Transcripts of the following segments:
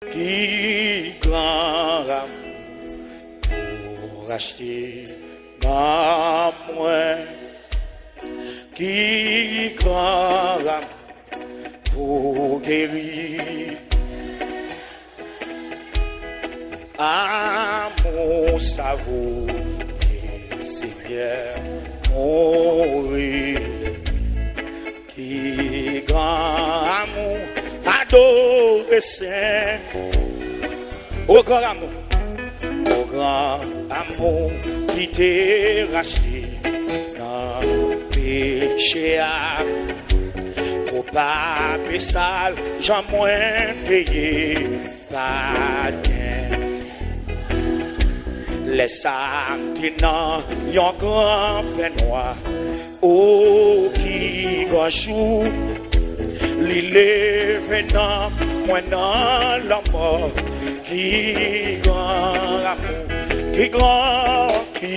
Qui grand pour acheter ma moi, qui grand pour guérir. Amour savoureux, Seigneur, mourir. Qui grand amour, adoré Saint. Au grand amour, qui t'est racheté dans le péché. Pour pas me sale, j'en moins payé, pas bien. Les âmes tenant, yon grand fait noir, oh qui gauchou, l'île venant, moi dans la mort, qui grand amour, qui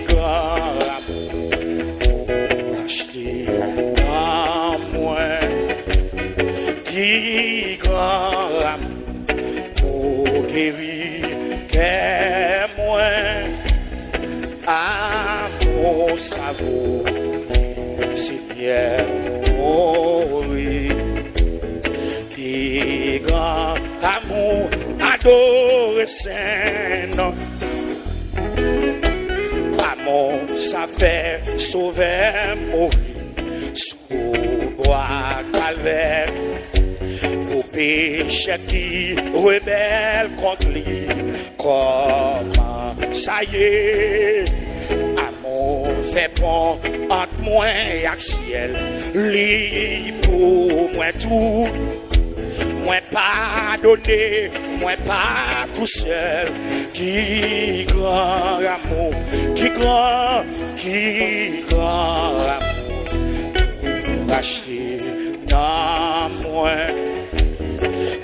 grand amour, oh acheter à moi, qui grand amour, pour guérir, qu'est moi, amour savoureux, Seigneur, mourir. Qui grand amour, adoré Saint. Amour, ça fait sauver, mourir, sous bois calvaire. Au péché qui rebelle contre lui, comment ça y est, amour fait bon entre moi et le ciel, lui pour moi tout, moi pardonné, moi pas tout seul, qui grand amour, qui grand amour, pour acheter dans moi.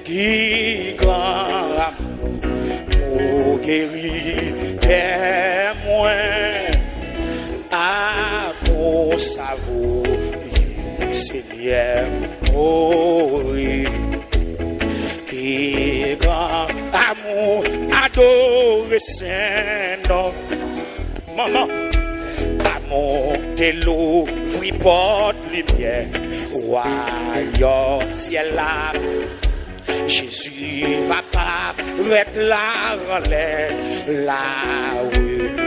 Qui grand amour pour guérir et moi à mon savour Seigneur mourir. Qui grand amour adoré Saint. Maman, amour de l'eau, fruit porte lumière, royaume ciel là. Jésus va pas être là en l'air, là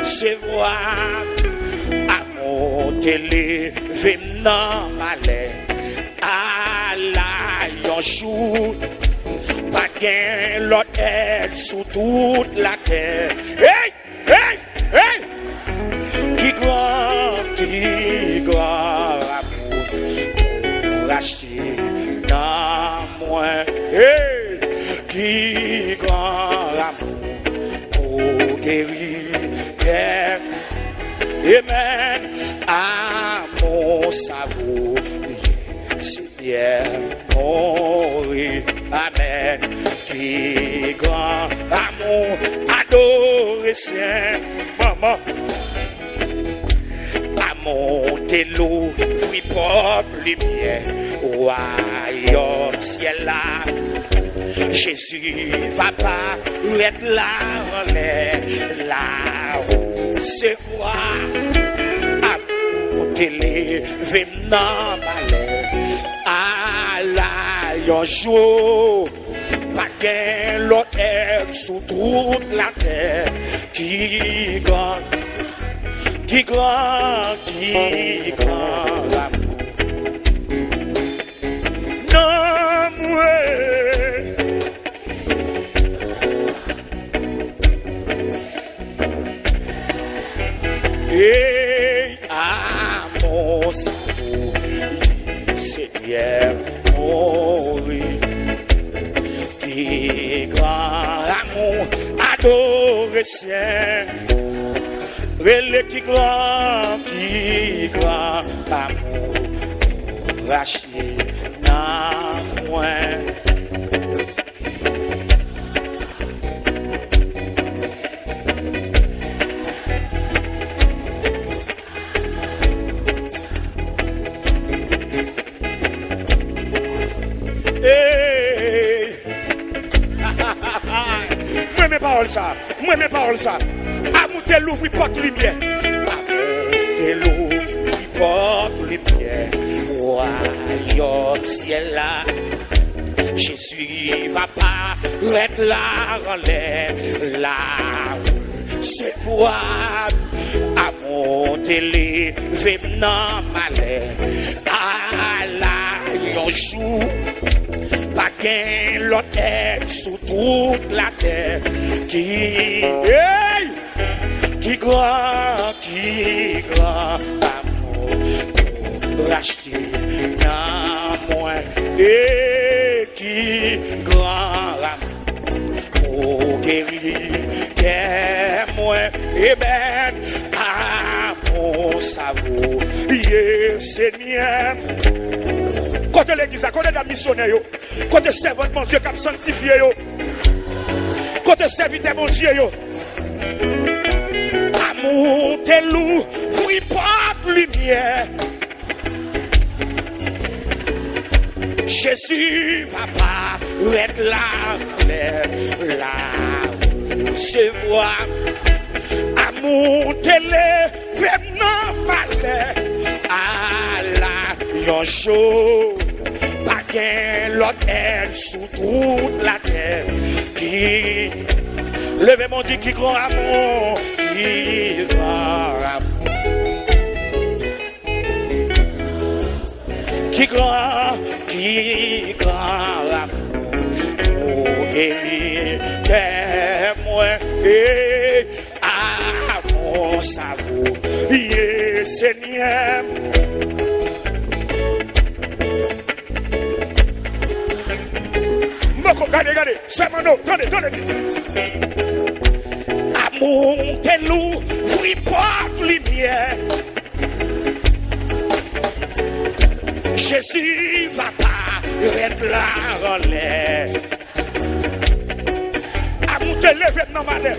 recevoir. Amour t'élever dans ma l'air, à la yon jour, pas gain l'autre aide sous toute la terre. Hey, hey, hey! Qui grand amour pour acheter dans moi. Hey, qui grand amour pour guérir. Amen. Amour savoureux, Seigneur mourir. Amen. Qui grand amour adoré Saint. Maman. Amour de l'eau, fruit propre, lumière, royaume ciel là. Jésus va pas être là en l'air, là recevoir. Amour t'élever dans ma l'air, à la yon jour, pas gain l'autre aide sous toute la terre. Qui grand amour. Non, moi. Et amour savoureux, Seigneur mourir. Qui grand amour adoré Saint. Rele qui grand amour pour racheter dans moi. Hey, parole ça. Moi mes paroles ça. Amour te l'ouvre porte lumière. Amour te l'ouvre porte lumière. Royaume ciel là. Jésus va pas être là en l'air. Là c'est voix. Amour te levé dans malheur. À la yon jour. Pas gain l'autre aide sous toute la terre qui grand amour pour racheter non moins et qui grand amour pour guérir moins et ben amour ça vaut Seigneur. Côté l'église, côté la missionnaire, côté servant de mon Dieu qui a sanctifié, côté serviteur de mon Dieu. Amour, t'es loup, vous y porte lumière. Jésus va pas être là, c'est voir. Amour, t'es levé non malheur. À la yon chaud. L'autre elle sous toute la terre qui levez mon Dieu qui grand amour qui grand amour pour guérir témoin et amour ça vaut Seigneur. Regardez, c'est mon nom, tenez. Amour, t'es loup, vous porte lumière. Jésus va pas être là en l'air. Amour, t'es levé dans ma l'air.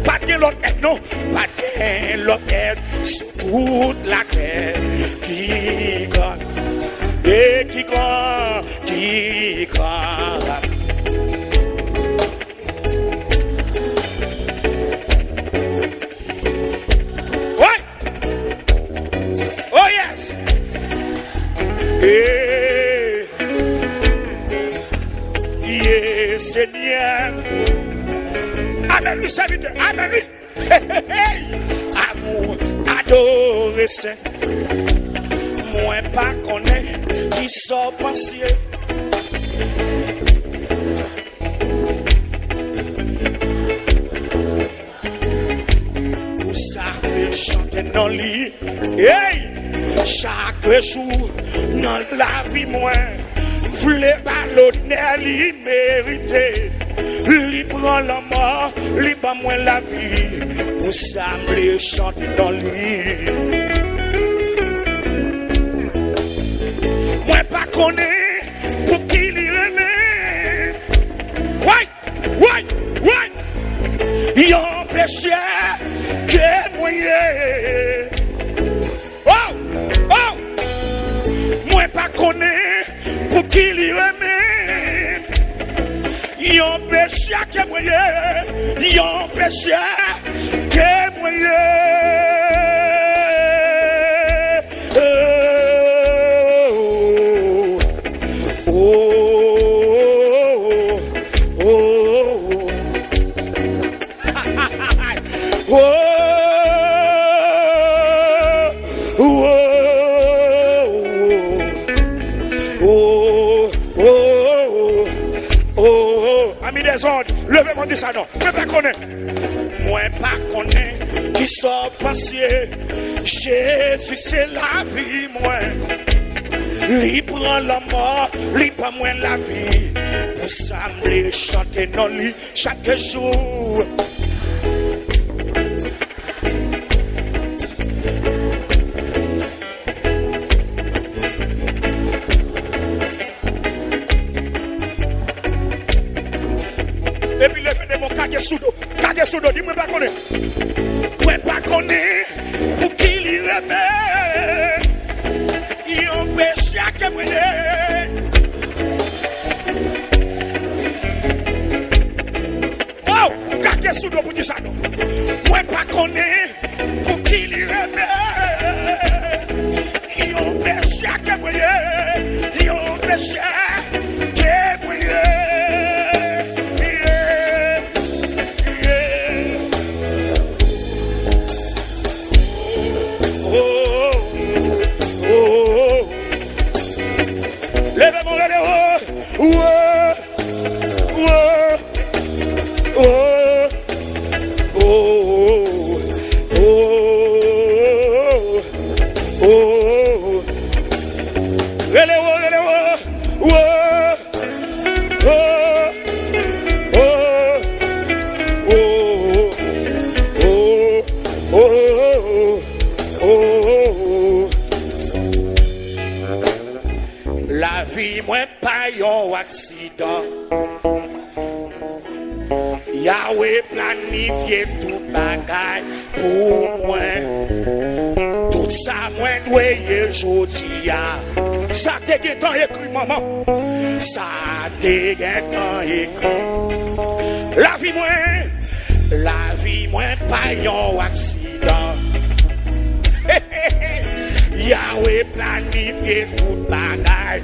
Pas de l'autre aide, non, pas de l'autre aide sur toute la terre. Qui grand, et qui grand. Ouais. Oh yes. Seigneur. Amen, lui, serviteur. Amen, lui. Amour, adoré, Saint. Moi pas connaît qui sort pensier. Pour ça me chanter dans lit. Hey, chaque jour dans la vie moi voulait l'honneur li mérité. Li prend la mort, li pas moins la vie. Pour ça me chanter dans lit. Pas connaît pour qui l'y remet. Ouais. Yon péché que moyen. Oh. Moi pas connaît pour qui l'y remet. Yon péché que moyen. Yon péché que moyen. Levez mon Dieu ça non. Moi pas connaît qui sort pensier. Jésus c'est la vie moi. Lui prend la mort, lui pas moins la vie. Pour ça me chanter dans lui chaque jour. Et puis levez de mon kage soudo, dis-moi pas connaît. Moi pas connaît pour qui l'y remet. Yon péché à que moyen. ciel qui brille. Levez mon relais, oh, oh, oh, oh, oh, relais, oh, oh, oh, oh, oh. La vie, moi, pas un accident. Yahweh planifié tout bagaille pour moi. Tout ça, moi, doye jodi ya. Ça te temps écrit, maman. Ça te temps écrit. La vie, moi, pas un accident. Yahweh planifié tout bagaille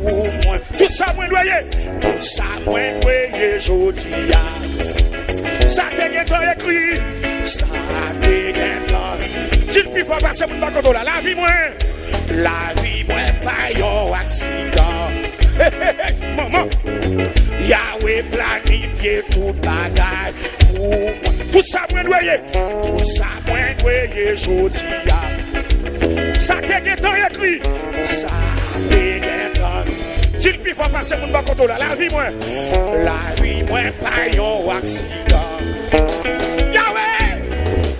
pour moi. Tout ça, moi, doye. Tout ça, moi, doye jodi ya. Ça te temps écrit. Ça te temps. Tu ne peux pas passer mon bac là. La vie, moi, pas un accident. Maman, Yahweh planifié tout bagaille pour moi. Tout ça, moi, doye. Tout ça, moi, doye jodi ya. Ça te temps écrit. Ça te temps. Tu ne peux pas passer mon bac là. La vie, moi, pas un accident.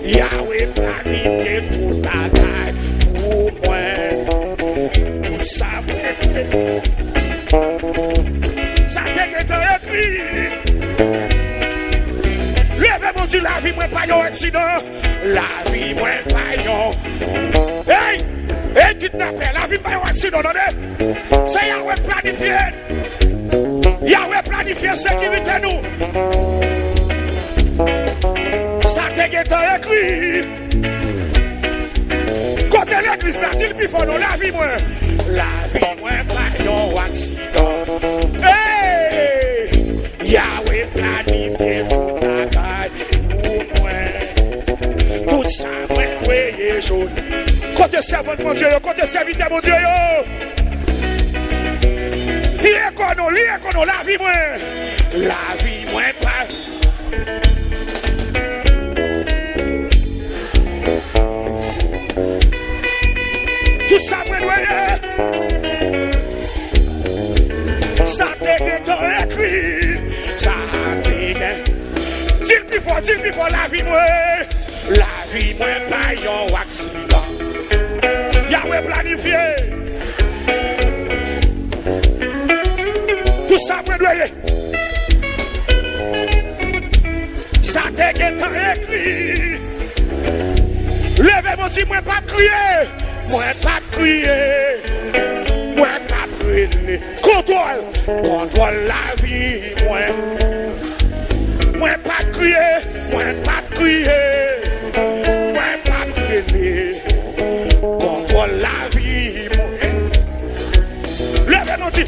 Yahweh planifié tout bagaille pour moi. Tout ça, moi, ça te temps écrit. Levez mon Dieu, la vie, moi, pas un accident. La vie, moi, pas un. Hey, kidnappé, la vie, pas un accident, non? C'est Yahweh planifié. Yahweh planifié sécurité, nous. Ça te temps écrit. Côté l'église, là, il faut nous la vie, moi. La vie, moi, pas un accident. Hey! Yahweh planifié tout bagaille pour moi. Tout ça, moi, voyez jaune. Côté servant, mon Dieu, côté serviteur, mon Dieu, yo. Lié qu'on nous, la vie, moi. La vie, moi, pas. Tout ça, moi, voyez. Ça te temps écrit. Ça te dis plus fort, la vie, moi. La vie, moi, pas un accident. Yahweh planifié. Tout ça, moi, doye. Ça te temps écrit. Levez mon Dieu, moi, pas crier. Moi, pas crier. Moi, pas brûler. Contrôle la vie, moi. Moi, pas crier. Moi, pas crier. Moi, pas brûler. Contrôle la vie, moi. Levez mon Dieu.